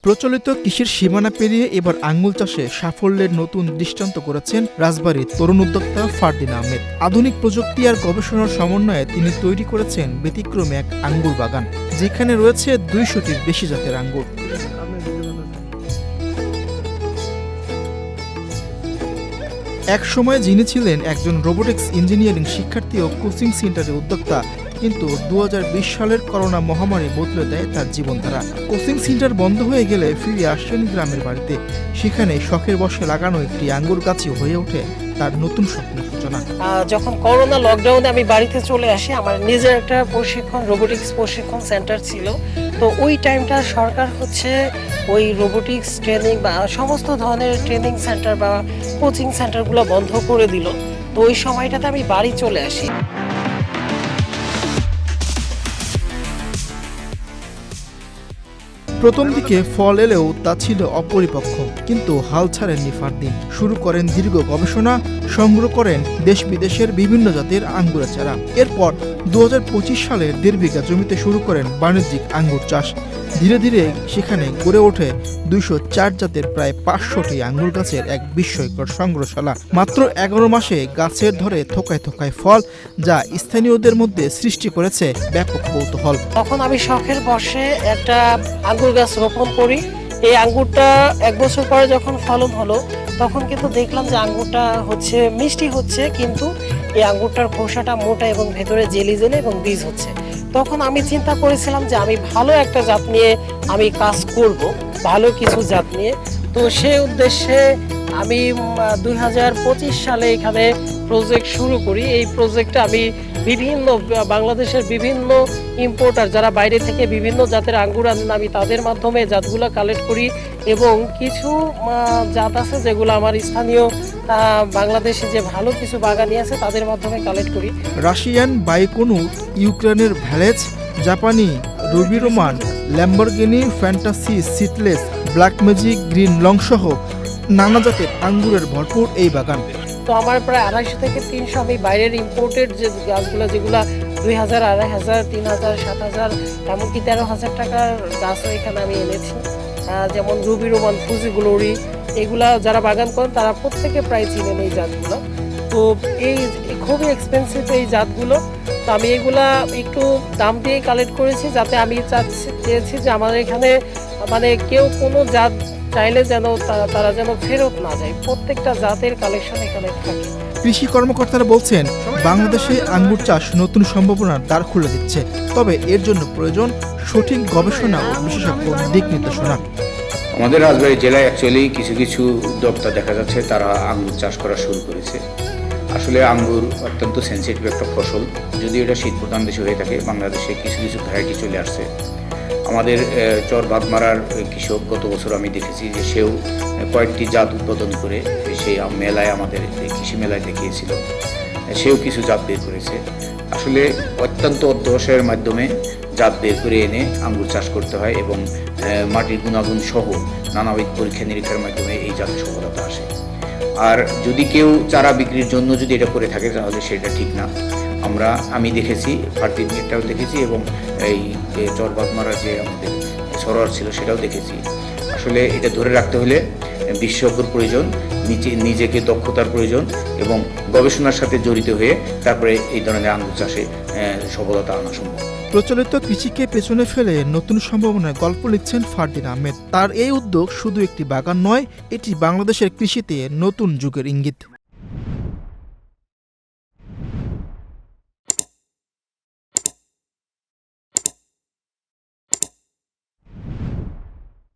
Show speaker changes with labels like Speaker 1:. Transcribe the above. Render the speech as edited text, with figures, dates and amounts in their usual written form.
Speaker 1: প্রচলিত কৃষির সীমানা পেরিয়ে এবার আঙ্গুর চাষে সাফল্যের নতুন দৃষ্টান্ত করেছেন রাজবাড়ীর তরুণ উদ্যোক্তা ফারদিন আহমেদ। আধুনিক প্রযুক্তি আর গবেষণার সমন্বয়ে তিনি তৈরি করেছেন ব্যতিক্রমী এক আঙ্গুর বাগান, যেখানে রয়েছে ২০০টির বেশি জাতের আঙ্গুর। এক সময় যিনি ছিলেন একজন রোবোটিক্স ইঞ্জিনিয়ারিং শিক্ষার্থী ও কোচিং সেন্টারের উদ্যোক্তা, কিন্তু ২০২০ সালের করোনা মহামারী বদলে দেয় তার জীবনধারা। কোচিং সেন্টার বন্ধ হয়ে গেলে ফিরে আসেন গ্রামের বাড়িতে। সেখানে শখের বশে লাগানো একটি আঙ্গুর গাছই হয়ে ওঠে তার নতুন স্বপ্নের সূচনা।
Speaker 2: যখন করোনা লকডাউনে আমি বাড়িতে চলে আসি, আমার নিজের একটা রোবোটিক্স প্রশিক্ষণ সেন্টার ছিল। তো ওই টাইমটা সরকার ওই রোবোটিক্স ট্রেনিং বা সমস্ত ধরনের ট্রেনিং সেন্টার বা কোচিং সেন্টারগুলো বন্ধ করে দিল। তো ওই সময়টাতে আমি বাড়ি চলে আসি।
Speaker 1: প্রথম দিকে ফল এলেও তা ছিল অপরিপক্ক, কিন্তু হাল ছাড়েননি ফারদিন। শুরু করেন দীর্ঘ গবেষণা, সংগ্রহ করেন দেশ বিদেশের বিভিন্ন জাতের আঙ্গুরের চারা। এরপর ২০২৫ সালের ১.৫ বিঘা জমিতে শুরু করেন বাণিজ্যিক আঙ্গুর চাষ। ধীরে ধীরে সেখানে গড়ে ওঠে ২০৪ জাতের প্রায় ৫০০টি আঙ্গুর গাছের এক বিস্ময়কর সংগ্রহশালা। মাত্র ১১ মাসে গাছের ধরে থোকায় থোকায় ফল, যা স্থানীয়দের মধ্যে সৃষ্টি করেছে ব্যাপক কৌতূহল।
Speaker 2: তখন আমি শখের বশে একটা আঙ্গুর গাছ রোপণ করি। এই আঙ্গুরটা ১ বছর পরে যখন ফলন হলো, তখন কিন্তু দেখলাম যে আঙ্গুরটা মিষ্টি হচ্ছে, কিন্তু এই আঙ্গুরটার খোসাটা মোটা এবং ভেতরে জেলি জেলি এবং বীজ হচ্ছে। তখন আমি চিন্তা করেছিলাম যে আমি ভালো একটা জাত নিয়ে আমি কাজ করব, ভালো কিছু জাত নিয়ে। তো সেই উদ্দেশ্যে আমি ২০২৫ সালে এখানে প্রজেক্ট শুরু করি। এই প্রজেক্টে আমি বাংলাদেশের বিভিন্ন ইম্পোর্টার যারা বাইরে থেকে বিভিন্ন জাতের আঙ্গুর আনেন, আমি তাদের মাধ্যমে জাতগুলো কালেক্ট করি এবং কিছু জাত আছে যেগুলো আমার স্থানীয় বাংলাদেশে যে ভালো কিছু বাগানি আছে তাদের মাধ্যমে কালেক্ট করি।
Speaker 1: রাশিয়ান বাইকোনুর, ইউক্রেনের ভ্যালেজ, জাপানি Ruby Roman, Lamborghini fantasy seedless, black magic, green long সহ নানা জাতের আঙ্গুরের ভরপুর এই বাগান।
Speaker 2: তো আমার প্রায় ২৫০ থেকে ৩০০ আমি বাইরের ইম্পোর্টেড যে গাছগুলো, যেগুলো ২,০০০, ২,৫০০, ৩,০০০, ৭,০০০, এমনকি ১৩,০০০ টাকার গাছও এখানে আমি এনেছি। যেমন রুবি রোমান, ফুজি গ্লোরি, এগুলা যারা বাগান করেন তারা প্রত্যেকে প্রায় চিনেন এই জাতগুলো। তো এই খুবই এক্সপেন্সিভ এই জাতগুলো। তো আমি এগুলা একটু দাম দিয়ে কালেক্ট করেছি, যাতে আমি চেয়েছি যে আমাদের এখানে কেউ কোনো জাত চাইলে যেন তারা যেন ফেরত না যায়। প্রত্যেকটা জাতের কালেকশন এখানে থাকে।
Speaker 1: কৃষি কর্মকর্তারা বলছেন, বাংলাদেশে আঙ্গুর চাষ নতুন সম্ভাবনার দ্বার খুলে দিচ্ছে। তবে এর জন্য প্রয়োজন সঠিক গবেষণা ও বিশেষজ্ঞ দিক নির্দেশনা।
Speaker 3: আমাদের রাজবাড়ী জেলায় অ্যাকচুয়ালি কিছু কিছু উদ্যোক্তা দেখা যাচ্ছে তারা আঙ্গুর চাষ করা শুরু করেছে। আসলে আঙ্গুর অত্যন্ত সেন্সিটিভ একটা ফসল। যদি এটা শীত প্রধান দেশে হয়ে থাকে, বাংলাদেশে কিছু কিছু ভ্যারাইটি চলে আসছে। আমাদের চর বাগমারার কৃষক গত বছর আমি দেখেছি যে সেও কয়েকটি জাত উৎপাদন করে সেই মেলায়, আমাদের কৃষি মেলায় দেখিয়েছিল। সেও কিছু জাত বের করেছে। আসলে অত্যন্ত অধ্যবসায়ের মাধ্যমে জাত বের করে এনে আঙ্গুর চাষ করতে হয় এবং মাটির গুণাগুণ সহ নানাবিধ পরীক্ষা নিরীক্ষার মাধ্যমে এই জাতের সফলতা আসে। আর যদি কেউ চারা বিক্রির জন্য যদি এটা করে থাকে, তাহলে সেটা ঠিক না। আমি দেখেছি, ফার্টিনটাও দেখেছি এবং এই চর বাগমারা যে আমাদের সরোয়ার ছিল সেটাও দেখেছি। আসলে এটা ধরে রাখতে হলে বিশেষজ্ঞর প্রয়োজন, নিজেকে দক্ষতার প্রয়োজন এবং গবেষণার সাথে জড়িত হয়ে তারপরে এই ধরনের আঙ্গুর চাষে সফলতা আনা সম্ভব।
Speaker 1: প্রচলিত কৃষিকে পেছনে ফেলে নতুন সম্ভাবনার গল্প লিখছেন ফারদিন আহমেদ। তার এই উদ্যোগ শুধু একটি বাগান নয়, এটি বাংলাদেশের কৃষিতে নতুন যুগের ইঙ্গিত।